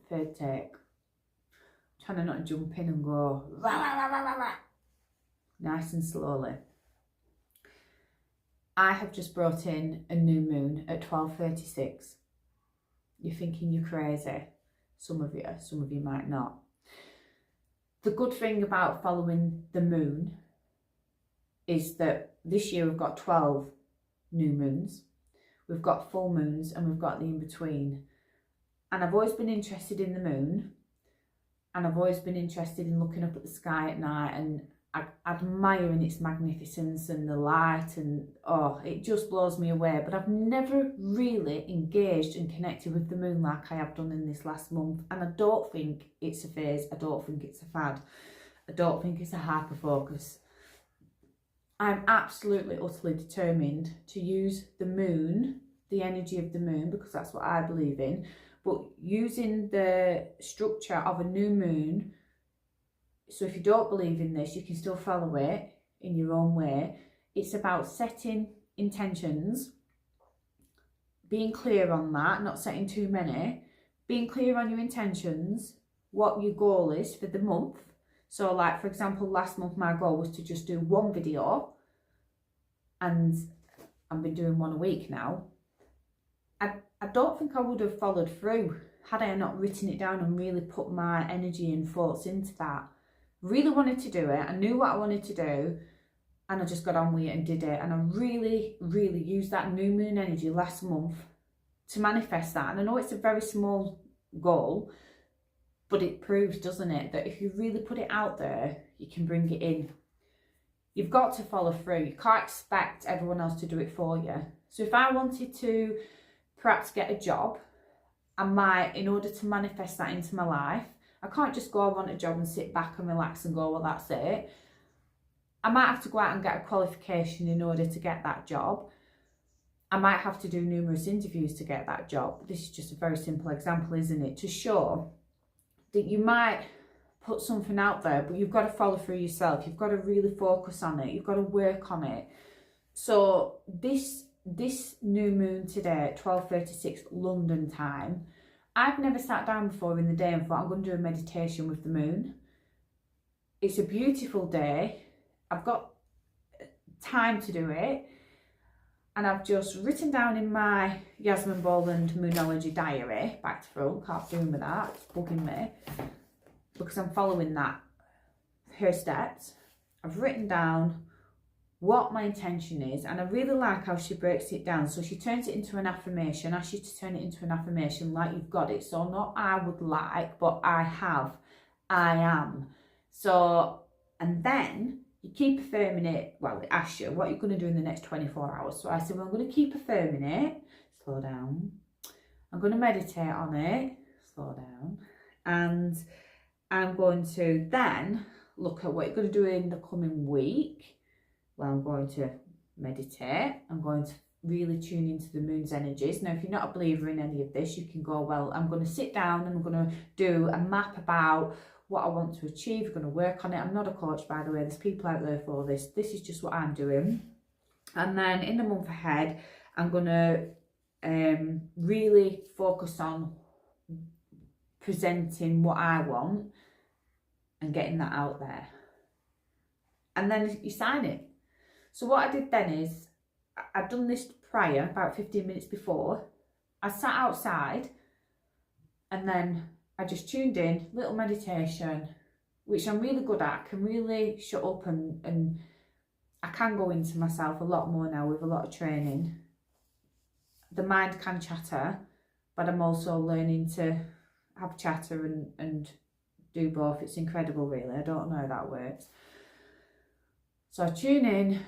third take. Trying to not jump in and go rah, rah, rah, rah, rah, rah. Nice and slowly. I have just brought in a new moon at 12:36. You're thinking you're crazy. Some of you might not. The good thing about following the moon is that this year we've got 12 new moons. We've got full moons and we've got the in-between. And I've always been interested in the moon, and I've always been interested in looking up at the sky at night and admiring its magnificence and the light, and oh, it just blows me away. But I've never really engaged and connected with the moon like I have done in this last month. And I don't think it's a phase, I don't think it's a fad, I don't think it's a hyper focus. I'm absolutely utterly determined to use the moon, the energy of the moon, because that's what I believe in, but using the structure of a new moon. So if you don't believe in this, you can still follow it in your own way. It's about setting intentions, being clear on that, not setting too many, being clear on your intentions, what your goal is for the month. So like, for example, last month my goal was to just do one video, and I've been doing one a week now. I don't think I would have followed through had I not written it down and really put my energy and thoughts into that. Really wanted to do it. I knew what I wanted to do, and I just got on with it and did it. And I really, really used that new moon energy last month to manifest that. And I know it's a very small goal, but it proves, doesn't it, that if you really put it out there, you can bring it in. You've got to follow through. You can't expect everyone else to do it for you. So if I wanted to perhaps get a job, I might, in order to manifest that into my life, I can't just go, I want a job and sit back and relax and go, well, that's it. I might have to go out and get a qualification in order to get that job. I might have to do numerous interviews to get that job. This is just a very simple example, isn't it? To show that you might put something out there, but you've got to follow through yourself. You've got to really focus on it. You've got to work on it. So this new moon today at 12:36 London time, I've never sat down before in the day and thought, I'm going to do a meditation with the moon. It's a beautiful day. I've got time to do it. And I've just written down in my Yasmin Boland Moonology Diary, back to front, can't do with that, it's bugging me, because I'm following her steps. I've written down what my intention is, and I really like how she breaks it down. So she turns it into an affirmation, asks you to turn it into an affirmation like you've got it. So not I would like, but I have, I am. So, and then you keep affirming it. Well, it asks you what you're going to do in the next 24 hours. So I said, well, I'm going to keep affirming it, slow down. I'm going to meditate on it, slow down. And I'm going to then look at what you're going to do in the coming week. Well, I'm going to meditate. I'm going to really tune into the moon's energies. Now, if you're not a believer in any of this, you can go, well, I'm going to sit down and I'm going to do a map about what I want to achieve. I'm going to work on it. I'm not a coach, by the way. There's people out there for this. This is just what I'm doing. And then in the month ahead, I'm going to really focus on presenting what I want and getting that out there. And then you sign it. So what I did then is, I'd done this prior, about 15 minutes before. I sat outside and then I just tuned in, little meditation, which I'm really good at. I can really shut up and I can go into myself a lot more now with a lot of training. The mind can chatter, but I'm also learning to have chatter and do both. It's incredible, really. I don't know how that works. So I tune in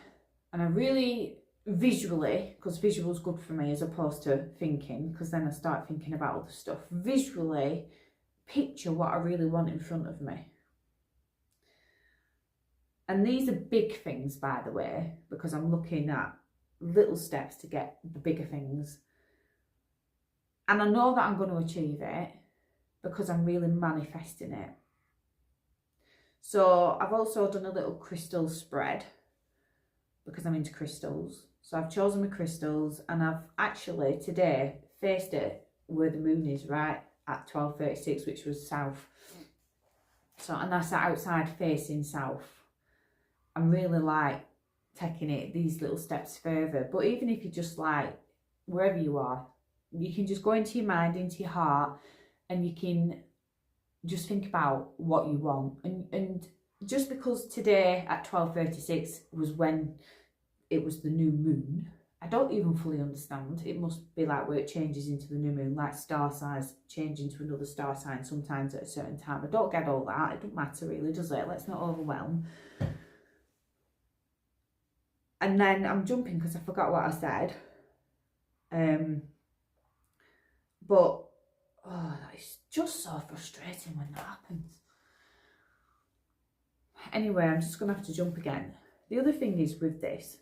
and I really visually, because visual's good for me as opposed to thinking, because then I start thinking about other stuff, visually picture what I really want in front of me. And these are big things, by the way, because I'm looking at little steps to get the bigger things. And I know that I'm going to achieve it because I'm really manifesting it. So I've also done a little crystal spread because I'm into crystals. So I've chosen my crystals and I've actually today faced it where the moon is, right? at 12:36, which was south. So, and that's outside facing south. I'm really like taking it these little steps further. But even if you just like, wherever you are, you can just go into your mind, into your heart, and you can just think about what you want. And just because today at 12:36 was when it was the new moon, I don't even fully understand. It must be like where it changes into the new moon, like star signs change into another star sign sometimes at a certain time. I don't get all that. It doesn't matter really, does it? Let's not overwhelm. And then I'm jumping because I forgot what I said. But that is just so frustrating when that happens. Anyway, I'm just going to have to jump again. The other thing is with this,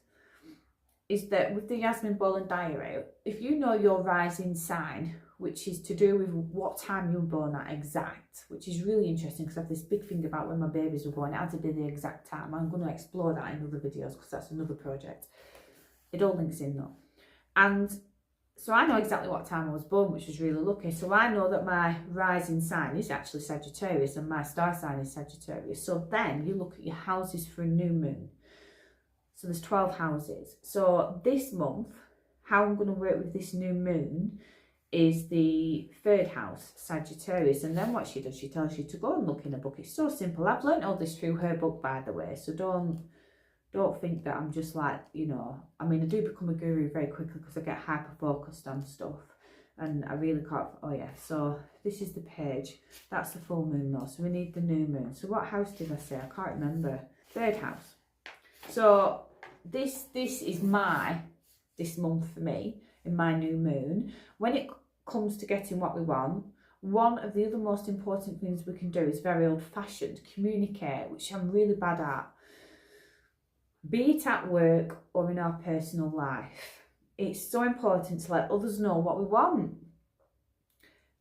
is that with the Yasmin Boland Diary, if you know your rising sign, which is to do with what time you were born at exact, which is really interesting because I have this big thing about when my babies were born, it had to be the exact time. I'm going to explore that in other videos because that's another project. It all links in though. And so I know exactly what time I was born, which was really lucky. So I know that my rising sign is actually Sagittarius and my star sign is Sagittarius. So then you look at your houses for a new moon. So there's 12 houses. So this month, how I'm going to work with this new moon is the 3rd house, Sagittarius. And then what she does, she tells you to go and look in a book. It's so simple. I've learnt all this through her book, by the way. So don't think that I'm just like, you know, I mean, I do become a guru very quickly because I get hyper focused on stuff. And I really can't, oh yeah, so this is the page. That's the full moon though. So we need the new moon. So what house did I say? I can't remember. 3rd house. So this is this month for me in my new moon. When it comes to getting what we want, one of the other most important things we can do is very old fashioned, communicate, which I'm really bad at. Be it at work or in our personal life. It's so important to let others know what we want.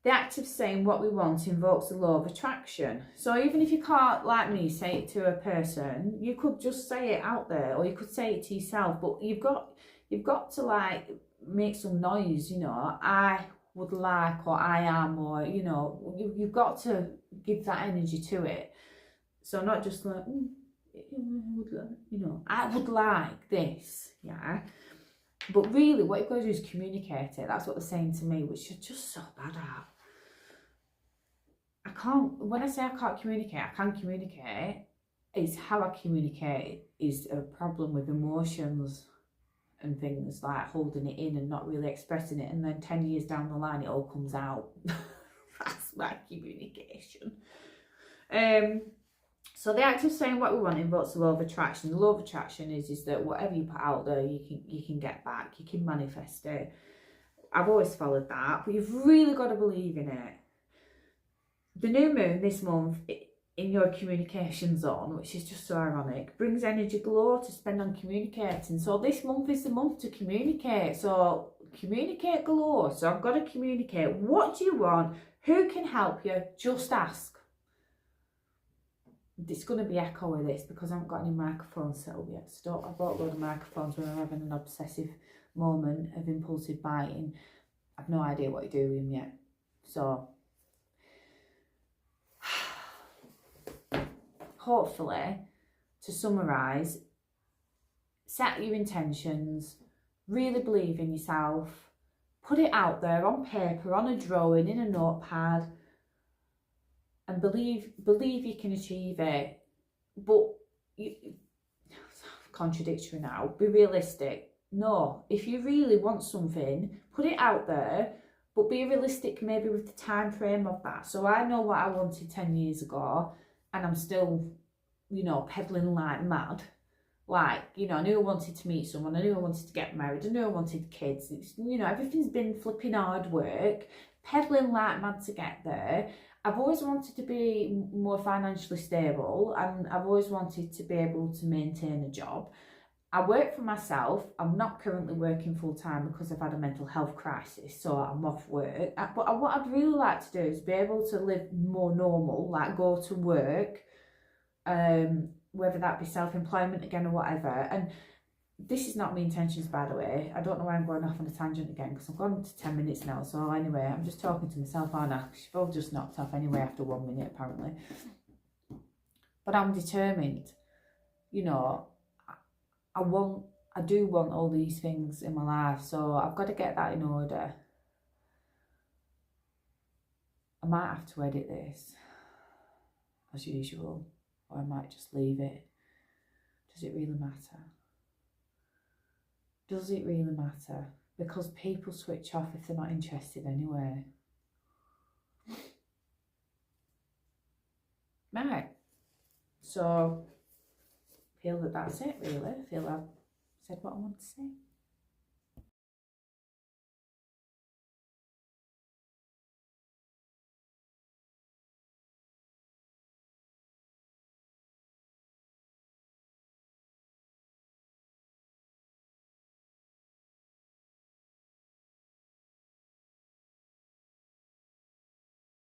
The act of saying what we want invokes the law of attraction. So even if you can't, like me, say it to a person, you could just say it out there, or you could say it to yourself. But you've got to like make some noise. You know, I would like, or I am, or you know, you've got to give that energy to it. So not just like, you know, I would like this, yeah. But really, what you've got to do is communicate it. That's what they're saying to me, which you're just so bad at. I can't, when I say I can't communicate, I can communicate. It's how I communicate is a problem with emotions and things, like holding it in and not really expressing it. And then 10 years down the line, it all comes out. That's my communication. So the act of saying what we want invokes the law of attraction. The law of attraction is that whatever you put out there, you can get back. You can manifest it. I've always followed that, but you've really got to believe in it. The new moon this month in your communication zone, which is just so ironic, brings energy galore to spend on communicating. So this month is the month to communicate. So communicate galore. So I've got to communicate. What do you want? Who can help you? Just ask. It's going to be echo with this because I haven't got any microphones set up yet. So I bought a load of microphones when I'm having an obsessive moment of impulsive biting. I've no idea what to do with them yet. So hopefully, to summarise, set your intentions, really believe in yourself, put it out there on paper, on a drawing, in a notepad, and believe you can achieve it. But contradictory now, be realistic. No, if you really want something, put it out there, but be realistic maybe with the time frame of that. So I know what I wanted 10 years ago, and I'm still, you know, peddling like mad. Like, you know, I knew I wanted to meet someone, I knew I wanted to get married, I knew I wanted kids. It's, you know, everything's been flipping hard work, peddling like mad to get there. I've always wanted to be more financially stable, and I've always wanted to be able to maintain a job. I work for myself. I'm not currently working full time because I've had a mental health crisis, so I'm off work. But what I'd really like to do is be able to live more normal, like go to work, whether that be self-employment again or whatever. And this is not my intentions, by the way. I don't know why I'm going off on a tangent again, because I've gone to 10 minutes now. So anyway, I'm just talking to myself, aren't I? You've all just knocked off anyway after 1 minute, apparently. But I'm determined. You know, I do want all these things in my life, so I've got to get that in order. I might have to edit this, as usual, or I might just leave it. Does it really matter? Does it really matter? Because people switch off if they're not interested anyway. Right. So, I feel that that's it, really. I feel I've said what I want to say.